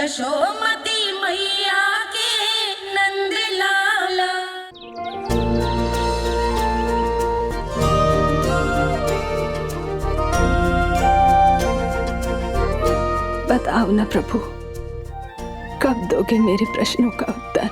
यशोमती मैया के नंद लाला। बताओ ना प्रभु, कब दोगे मेरे प्रश्नों का उत्तर?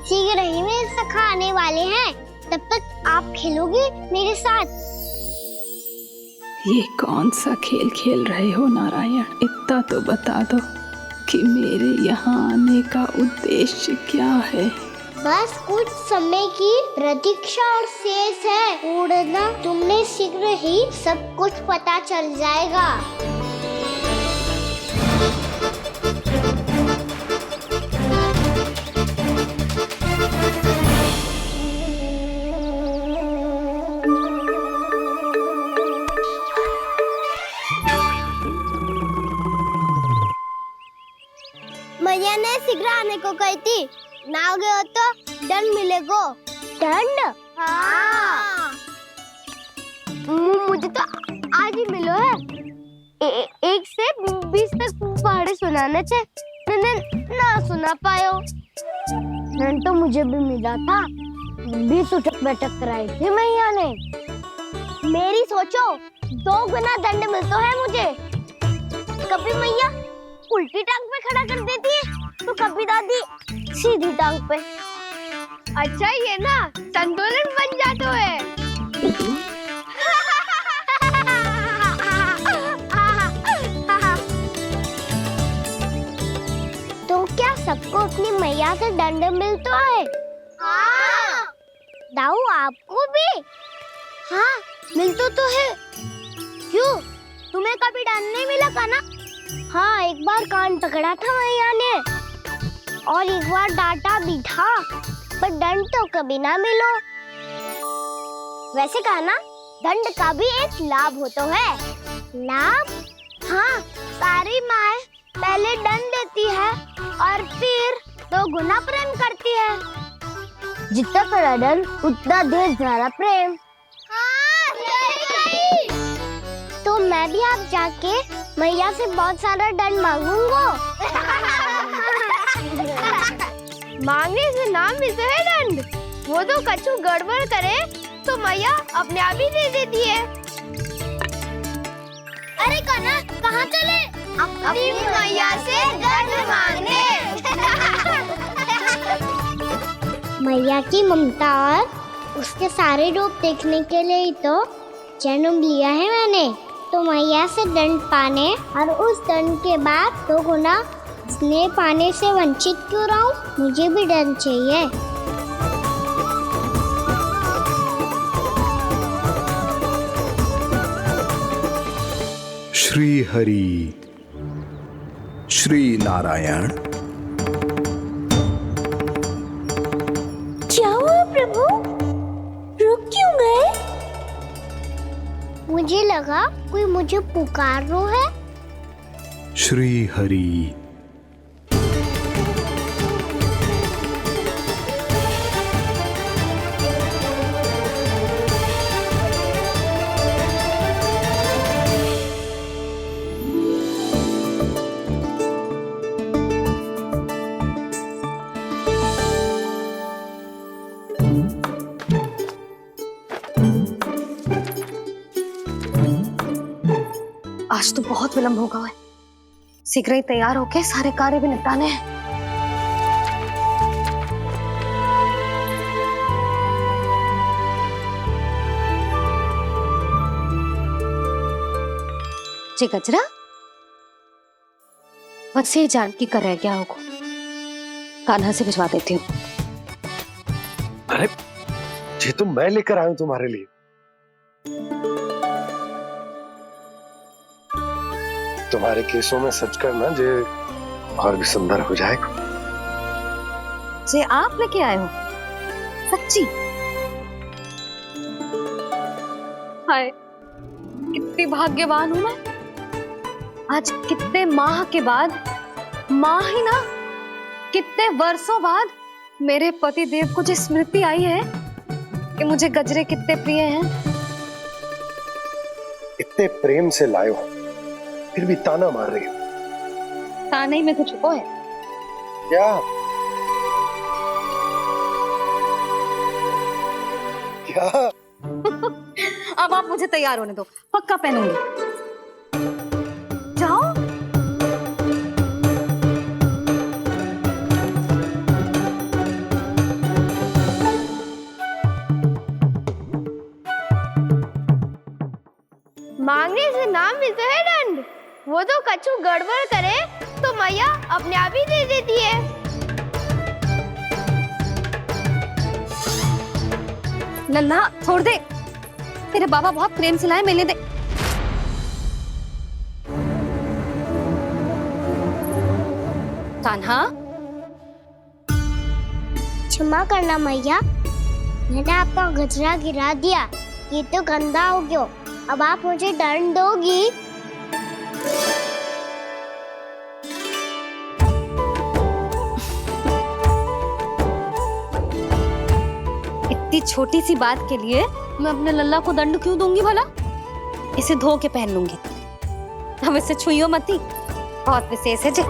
शीघ्र ही मेरे सखा आने वाले हैं, तब तक आप खेलोगे मेरे साथ। ये कौन सा खेल खेल रहे हो नारायण? इतना तो बता दो कि मेरे यहाँ आने का उद्देश्य क्या है? बस कुछ समय की प्रतीक्षा और शेष है। उड़ना तुमने शीघ्र ही सब कुछ पता चल जाएगा। मैया ने शीघ्र आने को कही थी, ना हो गए हो तो दंड मिलेगा। दंड? हाँ। मुझे तो आज ही मिलो है। 1 से 20 तक पहाड़े सुनाने थे, ना सुना पायो। दंड तो मुझे भी मिला था, 20 उठक बैठक कराई थी मैया ने। मेरी सोचो 2 गुना दंड मिलता है मुझे। कभी मैया उल्टी टांग पे खड़ा कर देती है, तो कभी दादी सीधी टांग पे। अच्छा ये ना संतुलन बन जाता है। तो क्या सबको अपनी मैया से दंड मिलता है? हाँ। दाऊ आपको भी? हाँ मिलता तो है। क्यों, तुम्हें कभी दंड नहीं मिला का ना? हाँ, एक बार कान पकड़ा था मैया ने और एक बार डांटा भी था, पर दंड तो कभी ना मिलो। वैसे कहा ना, दंड का भी एक लाभ होता है। लाभ? हाँ, सारी माँ पहले दंड देती है और फिर 2 गुना प्रेम करती है। जितना बड़ा दंड उतना ढेर सारा प्रेम। हाँ, सही। तो मैं भी आप जाके मैया से बहुत सारा दंड मांगूंगा। मांगने से नाम मिलता है दंड। वो तो कछु गड़बड़ करे तो मैया अपने आप ही दे देती है। अरे कना, कहाँ चले? अपनी मैया से दंड मांगने। मैया की ममता और उसके सारे रूप देखने के लिए ही तो जन्म लिया है मैंने। तो मैया से दंड पाने और उस दंड के बाद 2 गुना स्नेह पाने से वंचित क्यों रहूं? मुझे भी दंड चाहिए। श्री हरि, श्री नारायण। क्या हुआ प्रभु? रुक क्यों गए? मुझे लगा कोई मुझे पुकार रहा है। श्री हरि। आज तो बहुत विलंब होगा है। शीघ्र ही तैयार होके सारे कार्य भी निपटाने हैं। जी गजरा, बस ये जानकी कर रह गया होगा, कान्हा से भिजवा देती हूँ। अरे ये तो मैं लेकर आया हूं तुम्हारे लिए। तुम्हारे केसों में सच करना जे और भी सुंदर हो जाएगा। जे आप लेके आए हो? सच्ची? हाय, कितनी भाग्यवान हूं मैं। आज कितने माह के बाद, माह ही ना, कितने वर्षों बाद मेरे पति देव को जो स्मृति आई है कि मुझे गजरे कितने प्रिय हैं। इतने प्रेम से लाए हो, फिर भी ताना मार रही हो। ताने में कुछ छुपो है। क्या क्या? अब आप मुझे तैयार होने दो, पक्का पहनूंगी। जाओ। मांगने से नाम मिलता है दंड। वो तो कछु गड़बड़ करे तो मैया अपने आप ही दे देती है। नन्हा छोड़ दे, तेरे बाबा बहुत प्रेम से लाए, मिलने दे। कान्हा, क्षमा करना मैया, मैंने आपका गजरा गिरा दिया, ये तो गंदा हो गया। अब आप मुझे दंड दोगी? इतनी छोटी सी बात के लिए मैं अपने लल्ला को दंड क्यों दूंगी भला? इसे धो के पहन लूंगी। हम इसे छुइयो मती, बहुत विशेष है जी।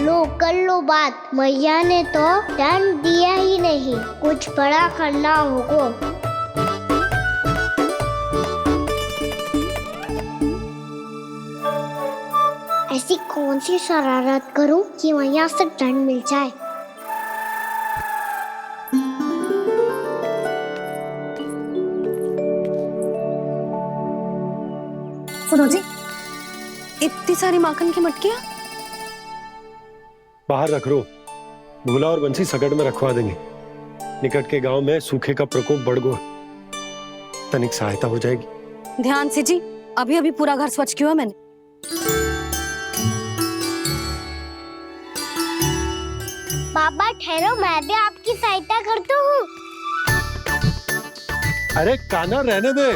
लो कर लो बात, मैया ने तो दंड दिया ही नहीं, कुछ बड़ा करना होगा। ऐसी कौन सी शरारत करूं कि मैया से दंड मिल जाए? सुनो जी, इतनी सारी माखन की मटकियां बाहर रख रो, भूला और बंसी सकट में रखवा देंगे। निकट के गांव में सूखे का प्रकोप बढ़ गो, तनिक सहायता हो जाएगी। ध्यान से जी, अभी अभी पूरा घर स्वच्छ किया है मैंने। बाबा ठहरो, मैं भी आपकी सहायता करता हूँ। अरे कान्हा रहने दे।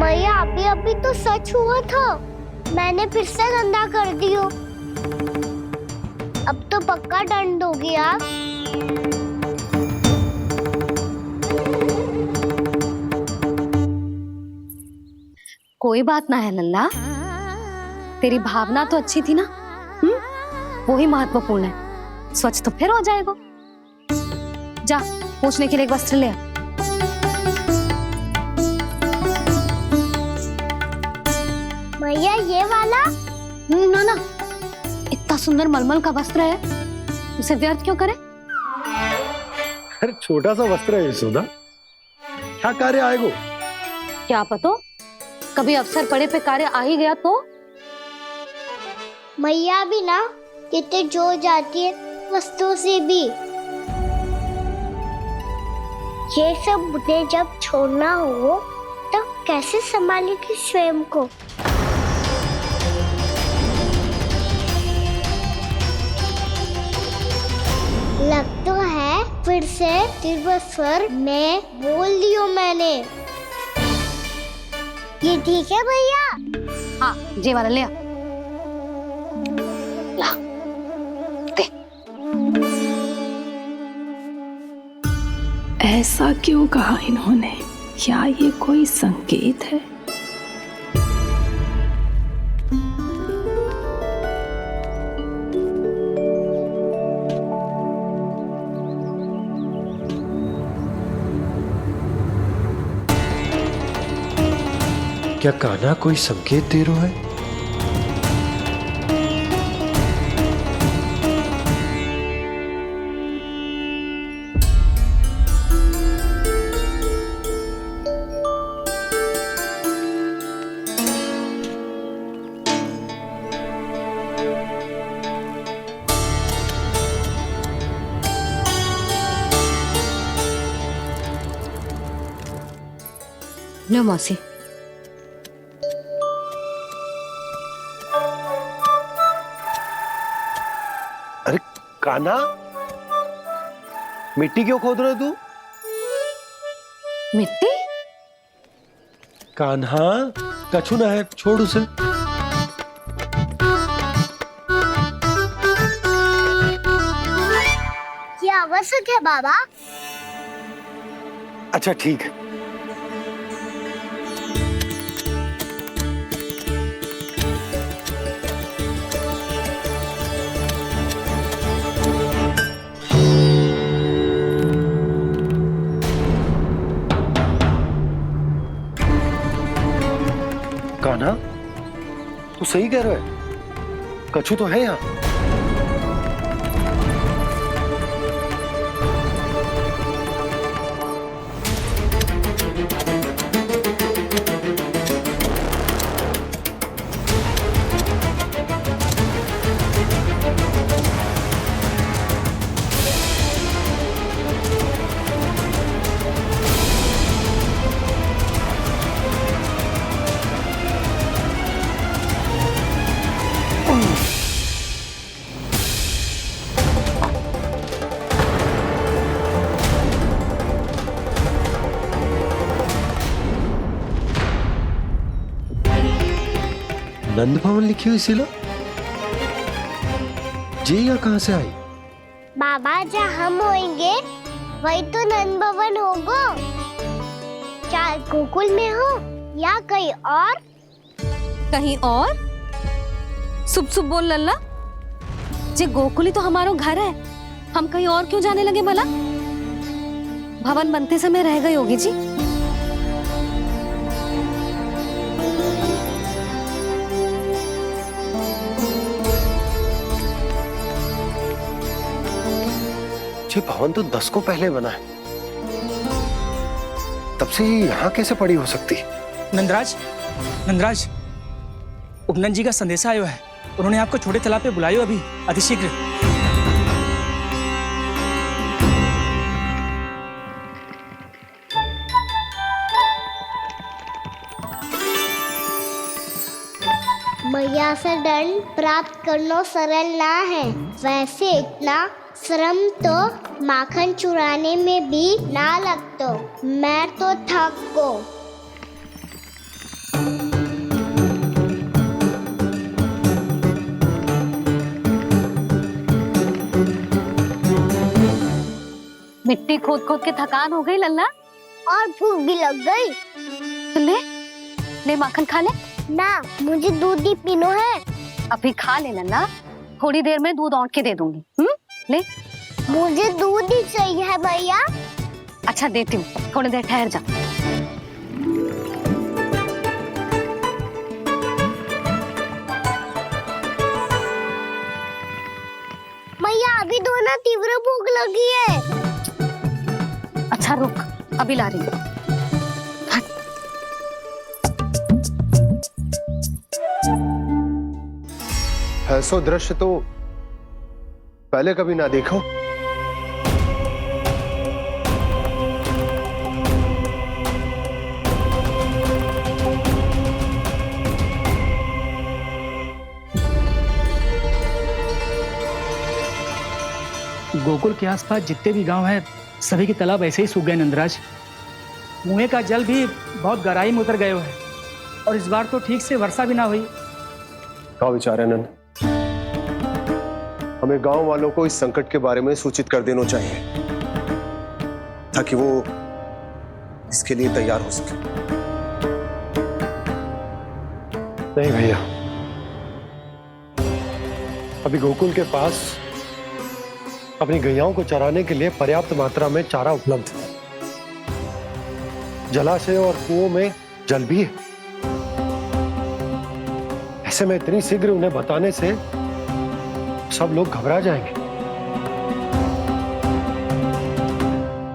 मैया अभी अभी तो सच हुआ था, मैंने फिर से गंदा कर दियो। अब तो पक्का दंड दोगी आप। कोई बात ना है लल्ला, तेरी भावना तो अच्छी थी ना, वो ही महत्वपूर्ण है। स्वच्छ तो फिर हो जाएगा। जा, पूछने के लिए एक वस्त्र ले आ। भैया ये वाला? ना ना, इतना सुंदर मलमल का वस्त्र है, उसे व्यर्थ क्यों करे? अरे छोटा सा वस्त्र है यशोदा, क्या कार्य आएगो? क्या पता, कभी अवसर पड़े पे कार्य आ ही गया तो। मैया भी ना कितने जो जाती है वस्तुओं से भी। ये सब मुझे जब छोड़ना हो तो कैसे संभालेगी स्वयं को? लग तो है फिर से तिरस्वर में बोल दियो मैंने। ये ठीक है भैया? हाँ, ये वाला ले आ। ला, दे। ऐसा क्यों कहा इन्होंने? क्या ये कोई संकेत है? क्या कान्हा कोई संकेत दे रहा है? लो मौसी। अरे कान्हा, मिट्टी क्यों खोद रहे तू? मिट्टी? कान्हा, कछु ना है, छोड़ उसे। ये आवश्यक है बाबा। अच्छा ठीक है। कान्हा, तू सही कह रहा है, कछु तो है यहाँ। नंद भवन लिखी हुई सिला, जी यहाँ कहाँ से आई? बाबा जहाँ हम होंगे वही तो नंद भवन होगा। चाहे गोकुल में हो या कहीं और। कहीं और? सुब सुब बोल लल्ला। जे गोकुली तो हमारा घर है, हम कहीं और क्यों जाने लगे भला? भवन बनते समय रह गई होगी जी। ये भवन तो 10 को पहले बना है, तब से यहाँ कैसे पड़ी हो सकती? नंदराज, नंदराज, उपनंद जी का संदेशा आयो है। उन्होंने आपको छोटे तालाब पे बुलायो अभी, अतिशीघ्र। मैया से दंड प्राप्त करना सरल ना है। वैसे इतना श्रम तो माखन चुराने में भी ना लगतो। मैं तो थक गो। मिट्टी खोद खोद के थकान हो गई लल्ला, और भूख भी लग गई। तो ले ले माखन खा ले। ना, मुझे दूध ही पीनो है। अभी खा ले लल्ला, थोड़ी देर में दूध औंट के दे दूंगी। ले। मुझे दूध ही चाहिए है भैया। अच्छा देती हूँ, थोड़ी देर ठहर जा। मैया अभी दोनों तीव्र भूख लगी है। अच्छा रुक, अभी ला रही हूँ। ऐसा दृश्य तो पहले कभी ना देखो। गोकुल के आसपास जितने भी गांव हैं, सभी के तालाब ऐसे ही सूख गए नंदराज। कुएं का जल भी बहुत गहराई में उतर गए है, और इस बार तो ठीक से वर्षा भी ना हुई। क्या विचार है नंद? हमें गांव वालों को इस संकट के बारे में सूचित कर देना चाहिए, ताकि वो इसके लिए तैयार हो सके। नहीं भैया, अभी गोकुल के पास अपनी गैयाओं को चराने के लिए पर्याप्त मात्रा में चारा उपलब्ध है। जलाशय और कुओं में जल भी है। ऐसे में इतनी शीघ्र उन्हें बताने से सब लोग घबरा जाएंगे।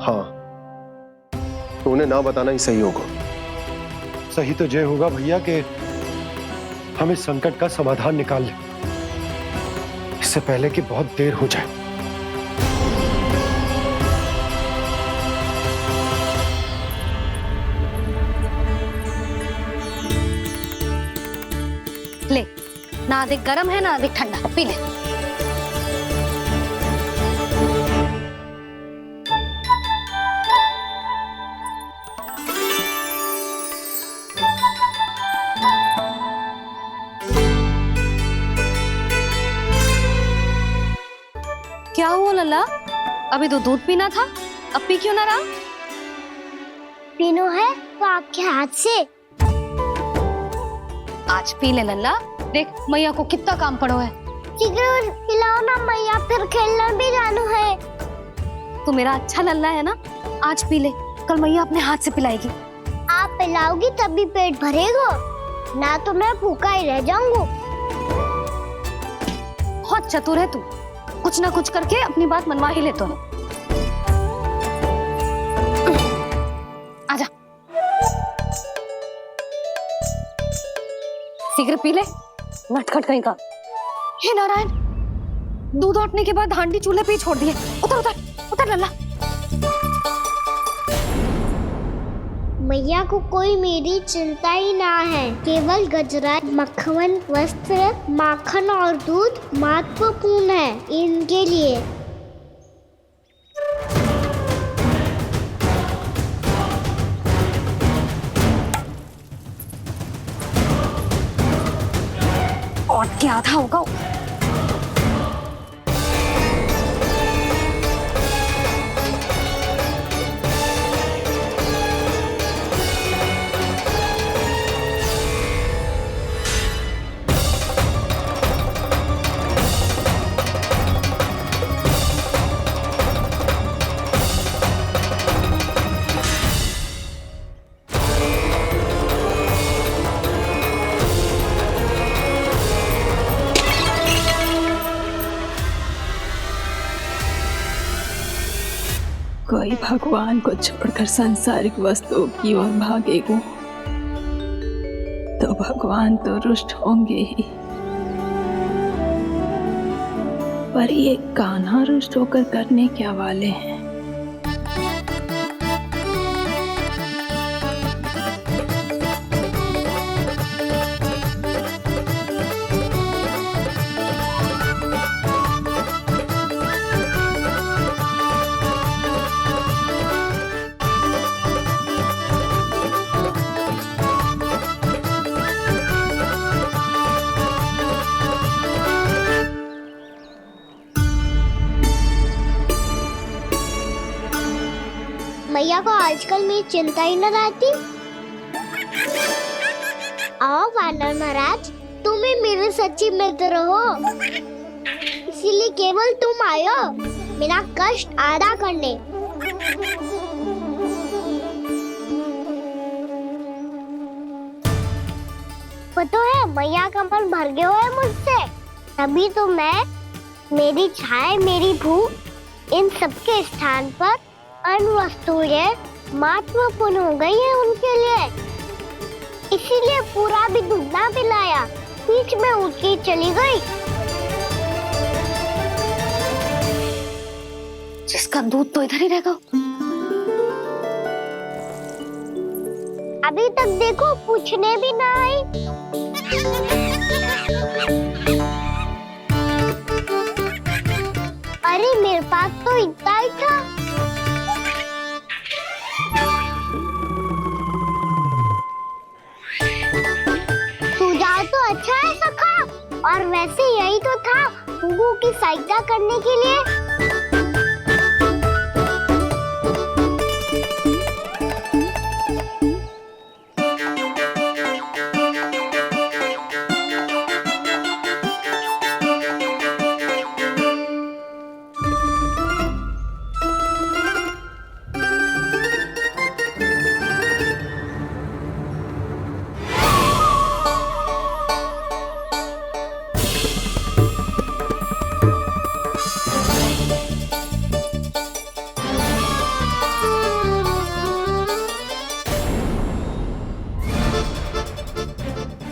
हाँ, तो उन्हें ना बताना ही सही होगा। सही तो ये होगा भैया कि हम इस संकट का समाधान निकाल लें, इससे पहले कि बहुत देर हो जाए। ले, ना अधिक गर्म है ना अधिक ठंडा, पी ले। क्या हुआ लल्ला? अभी तो दूध पीना था, अब पी क्यों ना रहा? पीनो है तो आपके हाथ से। आज पी ले लल्ला, देख मैया को कितना काम पड़ो है। शीघ्र पिलाओ ना मैया, फिर खेलना भी जाना है। तू मेरा अच्छा लल्ला है ना, आज पी ले, कल मैया अपने हाथ से पिलाएगी। आप पिलाओगी तभी पेट भरेगा, ना तो मैं भूखा ही रह जाऊंगा। बहुत चतुर है तू, कुछ ना कुछ करके अपनी बात मनवा ही लेता है। आजा, शीघ्र पी ले, नटखट कहीं का। हे नारायण, दूध औटने के बाद हांडी चूल्हे पे ही छोड़ दिए। उतर उतर उतर लल्ला। मैया को कोई मेरी चिंता ही ना है, केवल गजरा, मक्खन, वस्त्र, माखन और दूध महत्वपूर्ण है इनके लिए। और क्या था होगा? कोई भगवान को छोड़कर सांसारिक वस्तुओं की ओर भागेगा तो भगवान तो रुष्ट होंगे ही, पर ये कान्हा रुष्ट होकर करने क्या वाले हैं? मैया को आजकल मेरी चिंता ही न रहती। आओ वानर महाराज, तुम ही मेरे सच्ची मित्र हो, इसीलिए केवल तुम आयो मेरा कष्ट आधा करने। पता है मैया का मन भर गया है मुझसे, तभी तो मैं, मेरी छाया, मेरी भूख, इन सबके स्थान पर अन्य वस्तुएं महत्वपूर्ण हो गई है उनके लिए। इसीलिए पूरा भी दूध ना पिलाया, बीच में उठ के चली गई। जिसका दूध तो इधर ही रहेगा। अभी तक देखो पूछने भी ना आई। अरे मेरे पास तो इतना ही था। सुझाव तो अच्छा है सखा, और वैसे यही तो था हुगू की सहायता करने के लिए।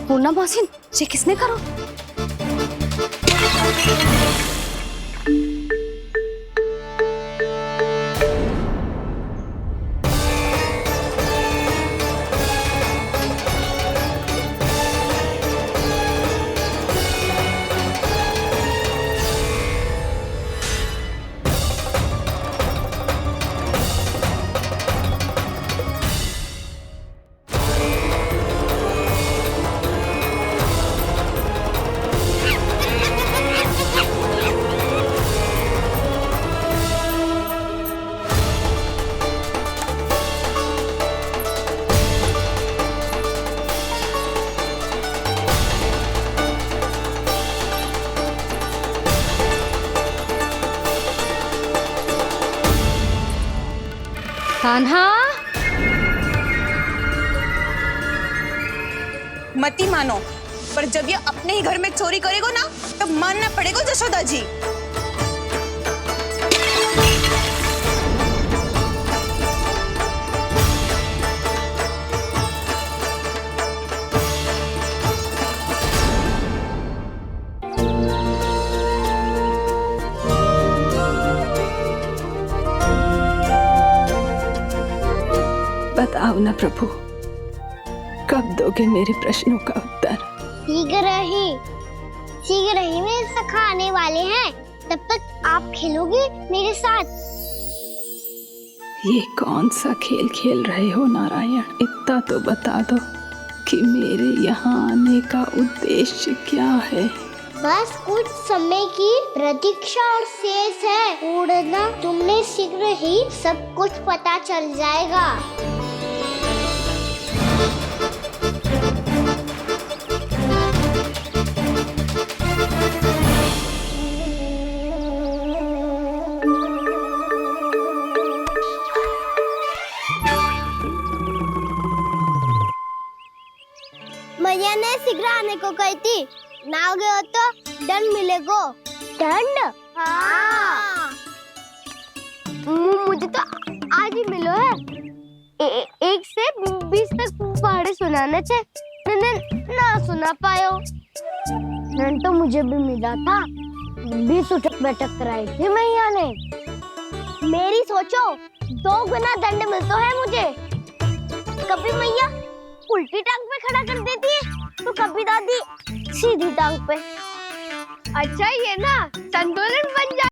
पूर्णा मौसी, ये किसने करो? कान्हा, मती मानो, पर जब ये अपने ही घर में चोरी करेगा ना, तब मानना पड़ेगा जशोदा जी। बताओ ना प्रभु, कब दोगे मेरे प्रश्नों का उत्तर? शीघ्र ही मेरे सखा आने वाले हैं, तब तक आप खेलोगे मेरे साथ। ये कौन सा खेल खेल रहे हो नारायण? इतना तो बता दो कि मेरे यहाँ आने का उद्देश्य क्या है? बस कुछ समय की प्रतीक्षा और शेष है। उड़ना तुमने शीघ्र ही सब कुछ पता चल जाएगा। मैया ने शीघ्र आने को कही थी, ना हो गए हो तो दंड मिलेगा। दंड? हाँ। मुझे तो आज ही मिलो है। 1 से 20 तक पहाड़े सुनाने थे, ना सुना पायो। दंड तो मुझे भी मिला था, 20 उठक बैठक कराई थी मैया ने। मेरी सोचो, 2 गुना दंड मिलता है मुझे। कभी मैया उल्टी टांग पे खड़ा कर देती है, तो कभी दादी सीधी टांग पे। अच्छा ये ना संतुलन बन जाता।